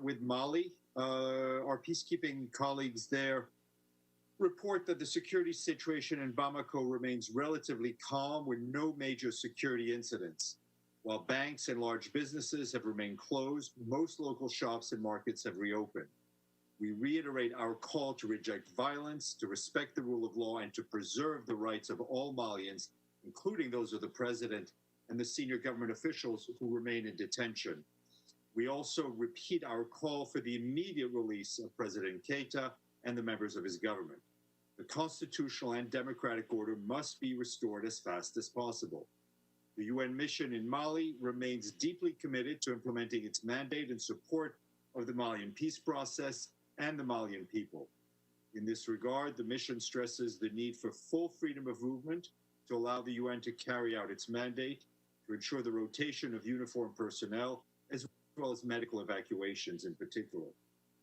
with Mali. Our peacekeeping colleagues there report that the security situation in Bamako remains relatively calm with no major security incidents. While banks and large businesses have remained closed, most local shops and markets have reopened. We reiterate our call to reject violence, to respect the rule of law, and to preserve the rights of all Malians, including those of the president and the senior government officials who remain in detention. We also repeat our call for the immediate release of President Keita and the members of his government. The constitutional and democratic order must be restored as fast as possible. The UN mission in Mali remains deeply committed to implementing its mandate in support of the Malian peace process and the Malian people. In this regard, the mission stresses the need for full freedom of movement to allow the UN to carry out its mandate, to ensure the rotation of uniformed personnel, as well as medical evacuations in particular.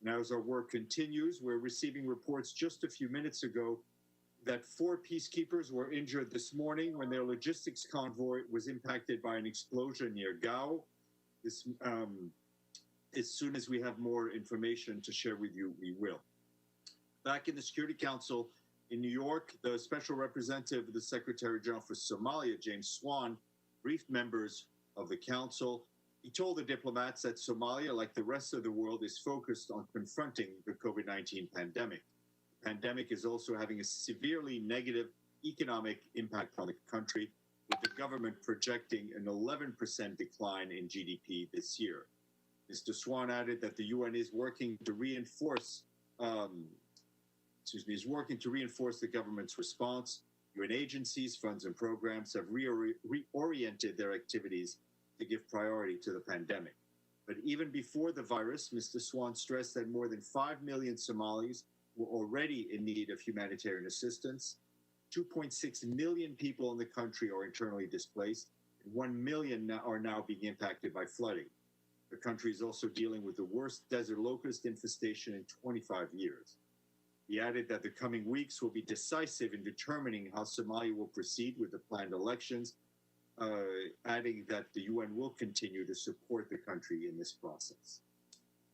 Now, as our work continues, we're receiving reports just a few minutes ago that 4 peacekeepers were injured this morning when their logistics convoy was impacted by an explosion near Gao. As soon as we have more information to share with you, we will. Back in the Security Council in New York, the Special Representative of the Secretary General for Somalia, James Swan, briefed members of the Council. He told the diplomats that Somalia, like the rest of the world, is focused on confronting the COVID-19 pandemic. The pandemic is also having a severely negative economic impact on the country, with the government projecting an 11% decline in GDP this year. Mr. Swan added that the UN is working to reinforce the government's response. UN agencies, funds, and programs have reoriented their activities to give priority to the pandemic. But even before the virus, Mr. Swan stressed that more than 5 million Somalis were already in need of humanitarian assistance. 2.6 million people in the country are internally displaced, and 1 million are now being impacted by flooding. The country is also dealing with the worst desert locust infestation in 25 years. He added that the coming weeks will be decisive in determining how Somalia will proceed with the planned elections, adding that the UN will continue to support the country in this process.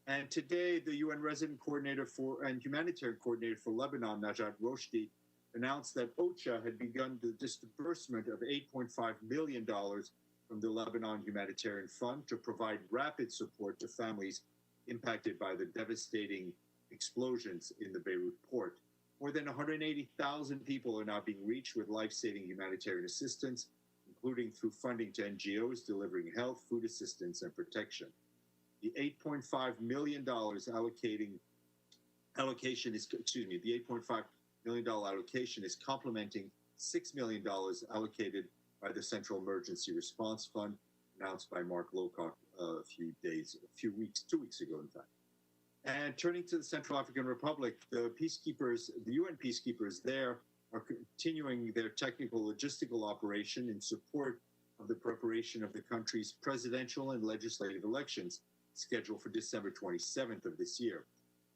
And today, the UN Resident Coordinator and Humanitarian Coordinator for Lebanon, Najat Roshdi, announced that OCHA had begun the disbursement of $8.5 million from the Lebanon Humanitarian Fund to provide rapid support to families impacted by the devastating explosions in the Beirut port. More than 180,000 people are now being reached with life-saving humanitarian assistance, including through funding to NGOs delivering health, food assistance, and protection. The $8.5 million allocation is complementing $6 million allocated by the Central Emergency Response Fund, announced by Mark Lowcock 2 weeks ago, in fact. And turning to the Central African Republic, the UN peacekeepers there are continuing their technical logistical operation in support of the preparation of the country's presidential and legislative elections scheduled for December 27th of this year.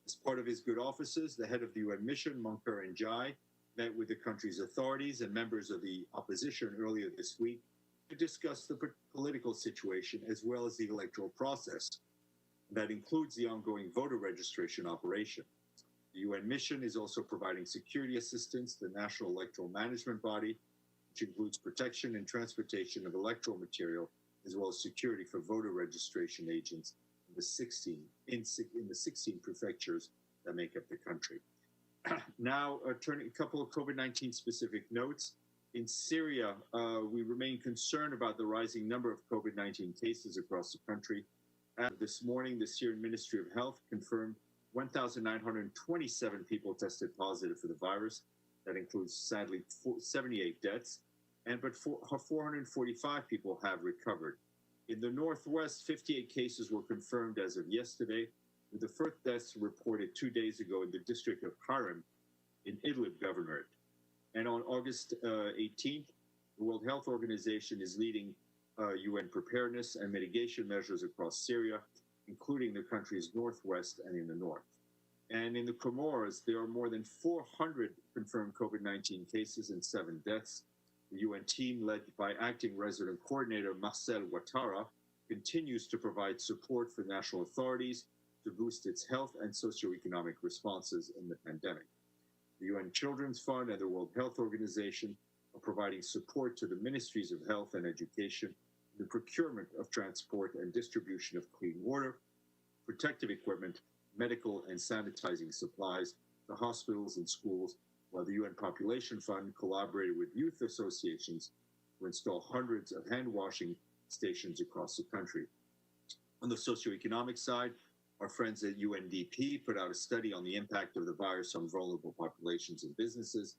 As part of his good offices, the head of the UN mission, Munker Njai, met with the country's authorities and members of the opposition earlier this week to discuss the political situation as well as the electoral process. That includes the ongoing voter registration operation. The UN mission is also providing security assistance to the National Electoral Management Body, which includes protection and transportation of electoral material, as well as security for voter registration agents in the 16 prefectures that make up the country. Now, turning a couple of COVID-19 specific notes. In Syria, we remain concerned about the rising number of COVID-19 cases across the country. This morning, the Syrian Ministry of Health confirmed 1,927 people tested positive for the virus. That includes, sadly, 78 deaths, but 445 people have recovered. In the northwest, 58 cases were confirmed as of yesterday, with the first deaths reported 2 days ago in the district of Qaram in Idlib Governorate. And on August 18th, the World Health Organization is leading UN preparedness and mitigation measures across Syria, including the country's northwest and in the north. And in the Comoros, there are more than 400 confirmed COVID-19 cases and 7 deaths. The UN team, led by acting resident coordinator Marcel Ouattara, continues to provide support for national authorities to boost its health and socioeconomic responses in the pandemic. The UN Children's Fund and the World Health Organization are providing support to the Ministries of Health and Education in the procurement of transport and distribution of clean water, protective equipment, medical and sanitizing supplies to hospitals and schools, while the UN Population Fund collaborated with youth associations to install hundreds of hand-washing stations across the country. On the socioeconomic side, our friends at UNDP put out a study on the impact of the virus on vulnerable populations and businesses,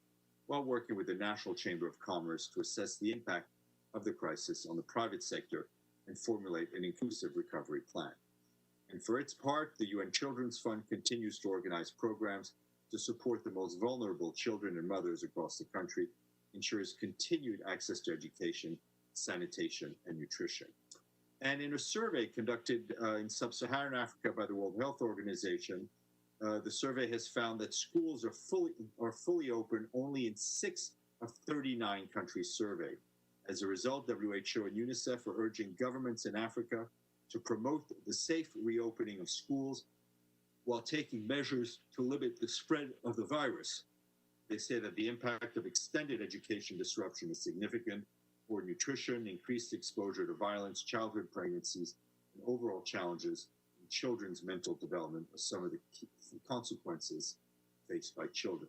while working with the National Chamber of Commerce to assess the impact of the crisis on the private sector and formulate an inclusive recovery plan. And for its part, the UN Children's Fund continues to organize programs to support the most vulnerable children and mothers across the country, ensures continued access to education, sanitation, and nutrition. And in a survey conducted in sub-Saharan Africa by the World Health Organization, the survey has found that schools are fully open only in 6 of 39 countries surveyed. As a result, WHO and UNICEF are urging governments in Africa to promote the safe reopening of schools while taking measures to limit the spread of the virus. They say that the impact of extended education disruption is significant. Poor nutrition, increased exposure to violence, childhood pregnancies, and overall challenges in children's mental development are some of the key consequences faced by children.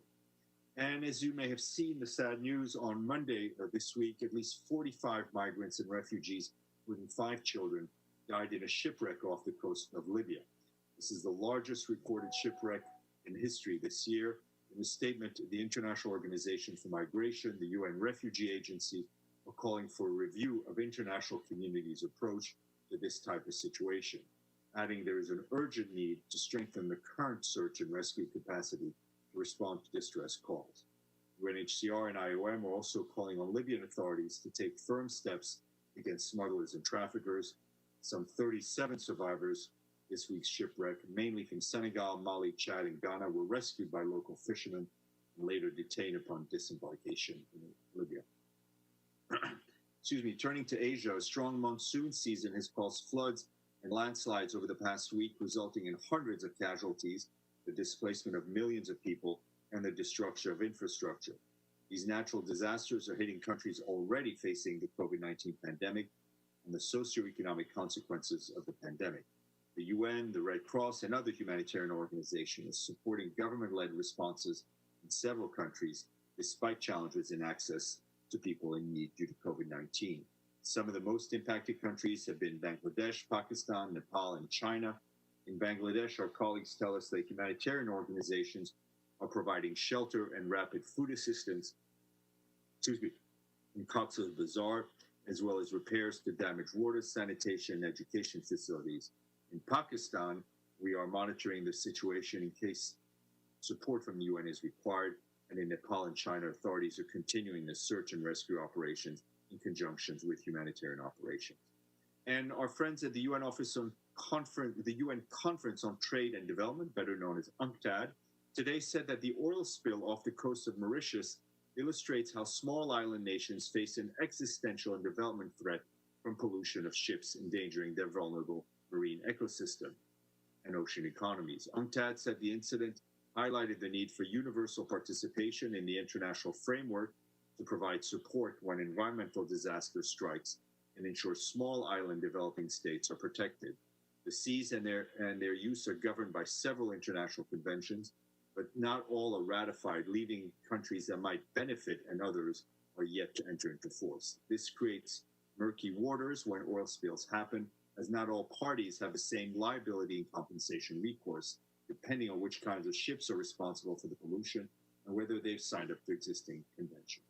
And as you may have seen the sad news on Monday this week, at least 45 migrants and refugees, including 5 children, died in a shipwreck off the coast of Libya. This is the largest recorded shipwreck in history this year. In a statement, the International Organization for Migration, the UN Refugee Agency, are calling for a review of international community's approach to this type of situation, adding there is an urgent need to strengthen the current search and rescue capacity to respond to distress calls. UNHCR and IOM are also calling on Libyan authorities to take firm steps against smugglers and traffickers. Some 37 survivors this week's shipwreck, mainly from Senegal, Mali, Chad, and Ghana, were rescued by local fishermen and later detained upon disembarkation in Libya. Turning to Asia, a strong monsoon season has caused floods and landslides over the past week, resulting in hundreds of casualties, the displacement of millions of people, and the destruction of infrastructure. These natural disasters are hitting countries already facing the COVID-19 pandemic and the socioeconomic consequences of the pandemic. The UN, the Red Cross, and other humanitarian organizations are supporting government-led responses in several countries, despite challenges in access to people in need due to COVID-19. Some of the most impacted countries have been Bangladesh, Pakistan, Nepal, and China. In Bangladesh, our colleagues tell us that humanitarian organizations are providing shelter and rapid food assistance in Cox's Bazar, as well as repairs to damaged water, sanitation, and education facilities. In Pakistan, we are monitoring the situation in case support from the UN is required, and in Nepal and China, authorities are continuing the search and rescue operations in conjunction with humanitarian operations. And our friends at the UN the UN Conference on Trade and Development, better known as UNCTAD, today said that the oil spill off the coast of Mauritius illustrates how small island nations face an existential and development threat from pollution of ships endangering their vulnerable marine ecosystem and ocean economies. UNCTAD said the incident highlighted the need for universal participation in the international framework to provide support when environmental disaster strikes and ensure small island developing states are protected. The seas and their use are governed by several international conventions, but not all are ratified, leaving countries that might benefit and others are yet to enter into force. This creates murky waters when oil spills happen, as not all parties have the same liability and compensation recourse, depending on which kinds of ships are responsible for the pollution and whether they've signed up to existing conventions.